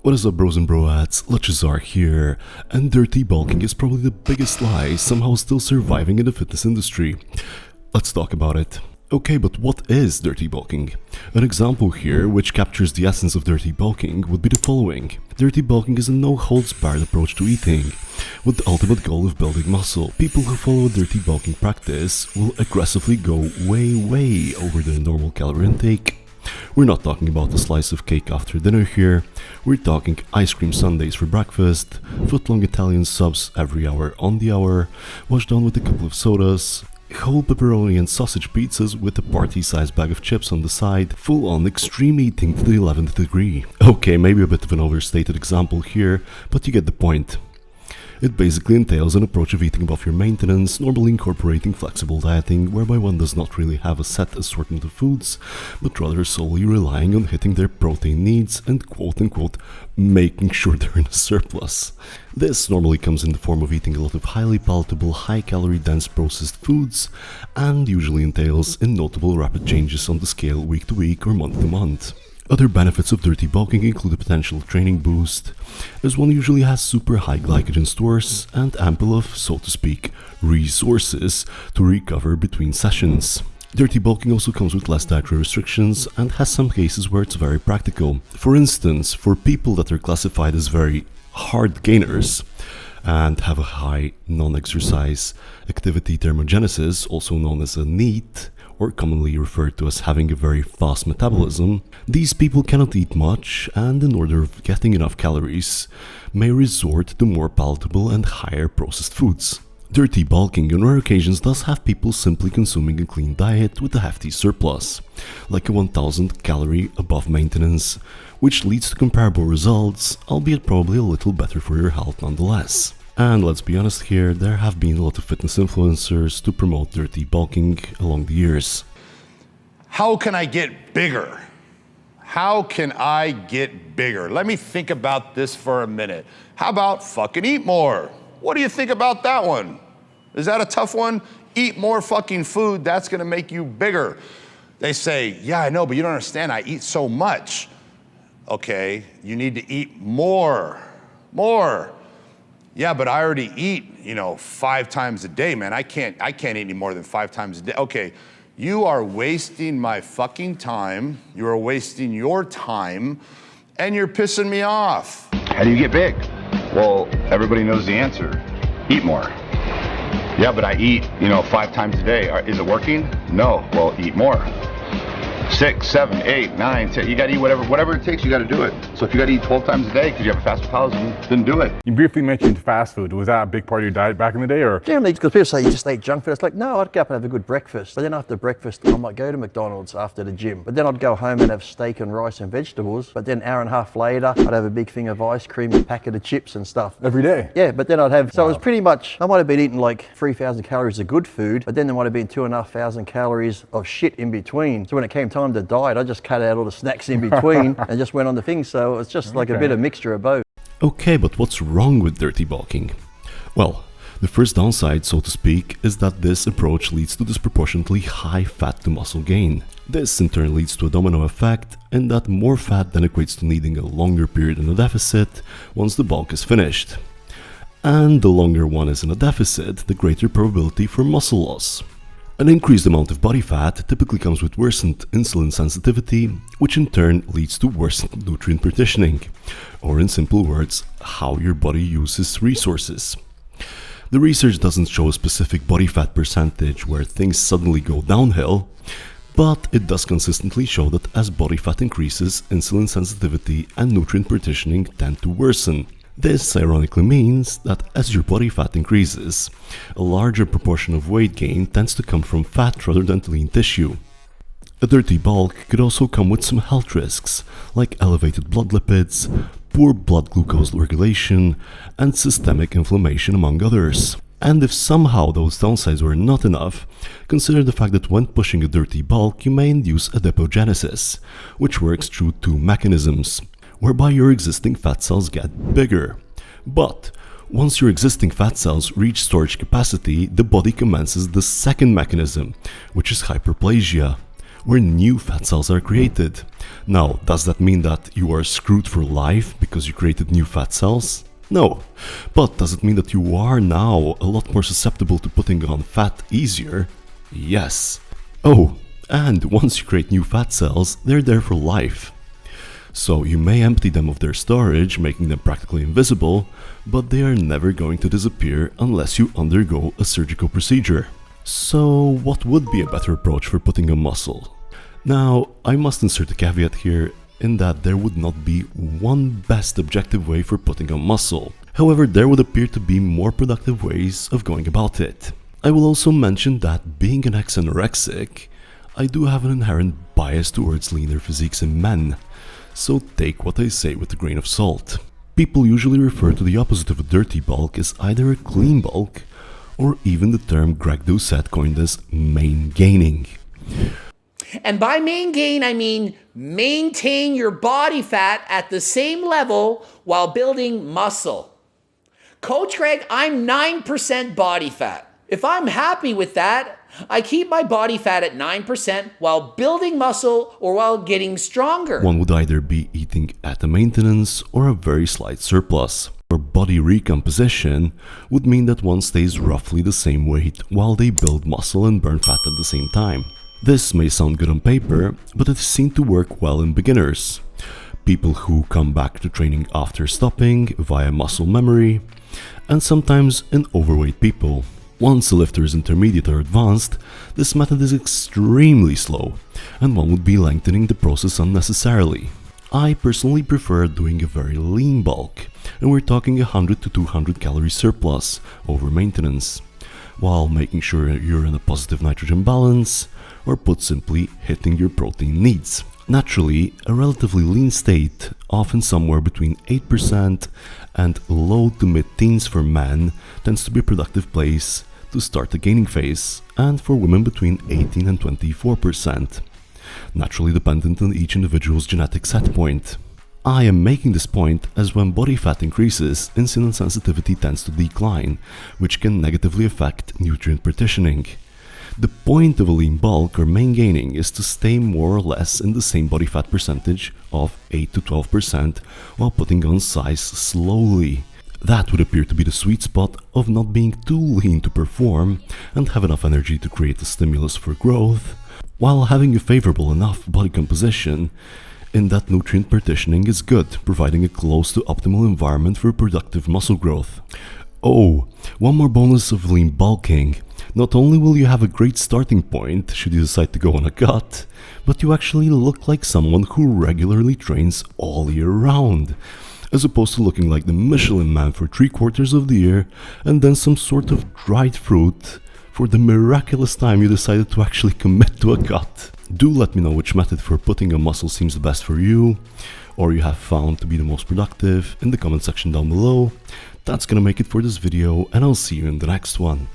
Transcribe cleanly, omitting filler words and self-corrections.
What is up, bros and broads? Luchazar here, and dirty bulking is probably the biggest lie somehow still surviving in the fitness industry. Let's talk about it. Okay, but what is dirty bulking? An example here, which captures the essence of dirty bulking, would be the following. Dirty bulking is a no-holds-barred approach to eating, with the ultimate goal of building muscle. People who follow a dirty bulking practice will aggressively go way over the normal calorie intake. We're not talking about a slice of cake after dinner here, we're talking ice cream sundaes for breakfast, foot-long Italian subs every hour on the hour, washed down with a couple of sodas, whole pepperoni and sausage pizzas with a party-sized bag of chips on the side, full-on extreme eating to the 11th degree. Okay, maybe a bit of an overstated example here, but you get the point. It basically entails an approach of eating above your maintenance, normally incorporating flexible dieting, whereby one does not really have a set assortment of foods, but rather solely relying on hitting their protein needs and quote-unquote making sure they're in a surplus. This normally comes in the form of eating a lot of highly palatable, high-calorie dense processed foods, and usually entails in notable rapid changes on the scale week to week or month to month. Other benefits of dirty bulking include a potential training boost, as one usually has super high glycogen stores and ample of, so to speak, resources to recover between sessions. Dirty bulking also comes with less dietary restrictions and has some cases where it's very practical. For instance, for people that are classified as very hard gainers and have a high non-exercise activity thermogenesis, also known as a NEAT, or commonly referred to as having a very fast metabolism, these people cannot eat much and in order of getting enough calories may resort to more palatable and higher processed foods. Dirty bulking on rare occasions does have people simply consuming a clean diet with a hefty surplus, like a 1000 calorie above maintenance, which leads to comparable results, albeit probably a little better for your health nonetheless. And let's be honest here, there have been a lot of fitness influencers to promote dirty bulking along the years. How can I get bigger? How can I get bigger? Let me think about this for a minute. How about fucking eat more? What do you think about that one? Is that a tough one? Eat more fucking food, that's gonna make you bigger. They say, yeah, I know, but you don't understand, I eat so much. Okay, you need to eat more. Yeah, but I already eat, 5 times a day, man. I can't eat any more than 5 times a day. Okay, you are wasting my fucking time. You are wasting your time, and you're pissing me off. How do you get big? Well, everybody knows the answer. Eat more. Yeah, but I eat, 5 times a day. Is it working? No. Well, eat more. 6, 7, 8, 9, 10. You gotta eat whatever it takes, you gotta do it. So if you gotta eat 12 times a day because you have a fast metabolism, then do it. You briefly mentioned fast food. Was that a big part of your diet back in the day, or? Generally, because people say you just eat junk food. It's like, no, I'd go up and have a good breakfast. But then after breakfast, I might go to McDonald's after the gym. But then I'd go home and have steak and rice and vegetables. But then an hour and a half later, I'd have a big thing of ice cream, a packet of chips and stuff. Every day? Yeah, but then I'd have, so it was pretty much, I might have been eating like 3,000 calories of good food, but then there might have been 2,500 calories of shit in between. So when it came time to diet, I just cut out all the snacks in between and just went on the things. So it's just like a bit of mixture of both. Okay, but what's wrong with dirty bulking? Well, the first downside, so to speak, is that this approach leads to disproportionately high fat to muscle gain. This in turn leads to a domino effect in that more fat then equates to needing a longer period in a deficit once the bulk is finished. And the longer one is in a deficit, the greater probability for muscle loss. An increased amount of body fat typically comes with worsened insulin sensitivity, which in turn leads to worsened nutrient partitioning, or in simple words, how your body uses resources. The research doesn't show a specific body fat percentage where things suddenly go downhill, but it does consistently show that as body fat increases, insulin sensitivity and nutrient partitioning tend to worsen. This ironically means that as your body fat increases, a larger proportion of weight gain tends to come from fat rather than lean tissue. A dirty bulk could also come with some health risks, like elevated blood lipids, poor blood glucose regulation, and systemic inflammation among others. And if somehow those downsides were not enough, consider the fact that when pushing a dirty bulk you may induce adipogenesis, which works through 2 mechanisms, whereby your existing fat cells get bigger. But once your existing fat cells reach storage capacity, the body commences the second mechanism, which is hyperplasia, where new fat cells are created. Now, does that mean that you are screwed for life because you created new fat cells? No. But does it mean that you are now a lot more susceptible to putting on fat easier? Yes. Oh, and once you create new fat cells, they're there for life. So you may empty them of their storage, making them practically invisible, but they are never going to disappear unless you undergo a surgical procedure. So what would be a better approach for putting on muscle? Now, I must insert a caveat here in that there would not be one best objective way for putting on muscle. However, there would appear to be more productive ways of going about it. I will also mention that being an ex-anorexic, I do have an inherent bias towards leaner physiques in men. So take what I say with a grain of salt. People usually refer to the opposite of a dirty bulk as either a clean bulk, or even the term Greg Doucette coined as main gaining. And by main gain, I mean maintain your body fat at the same level while building muscle. Coach Greg, I'm 9% body fat. If I'm happy with that, I keep my body fat at 9% while building muscle or while getting stronger. One would either be eating at a maintenance or a very slight surplus. Or body recomposition would mean that one stays roughly the same weight while they build muscle and burn fat at the same time. This may sound good on paper, but it is seen to work well in beginners. People who come back to training after stopping via muscle memory, and sometimes in overweight people. Once a lifter is intermediate or advanced, this method is extremely slow, and one would be lengthening the process unnecessarily. I personally prefer doing a very lean bulk, and we're talking 100 to 200 calorie surplus over maintenance, while making sure you're in a positive nitrogen balance, or put simply, hitting your protein needs. Naturally, a relatively lean state, often somewhere between 8% and low to mid-teens for men, tends to be a productive place to start the gaining phase, and for women between 18 and 24%, naturally dependent on each individual's genetic set point. I am making this point as when body fat increases, insulin sensitivity tends to decline, which can negatively affect nutrient partitioning. The point of a lean bulk or main gaining is to stay more or less in the same body fat percentage of 8 to 12% while putting on size slowly. That would appear to be the sweet spot of not being too lean to perform and have enough energy to create a stimulus for growth, while having a favorable enough body composition in that nutrient partitioning is good, providing a close to optimal environment for productive muscle growth. Oh, one more bonus of lean bulking. Not only will you have a great starting point should you decide to go on a cut, but you actually look like someone who regularly trains all year round, as opposed to looking like the Michelin Man for 3/4 of the year and then some sort of dried fruit for the miraculous time you decided to actually commit to a cut. Do let me know which method for putting on muscle seems the best for you, or you have found to be the most productive in the comment section down below. That's gonna make it for this video, and I'll see you in the next one.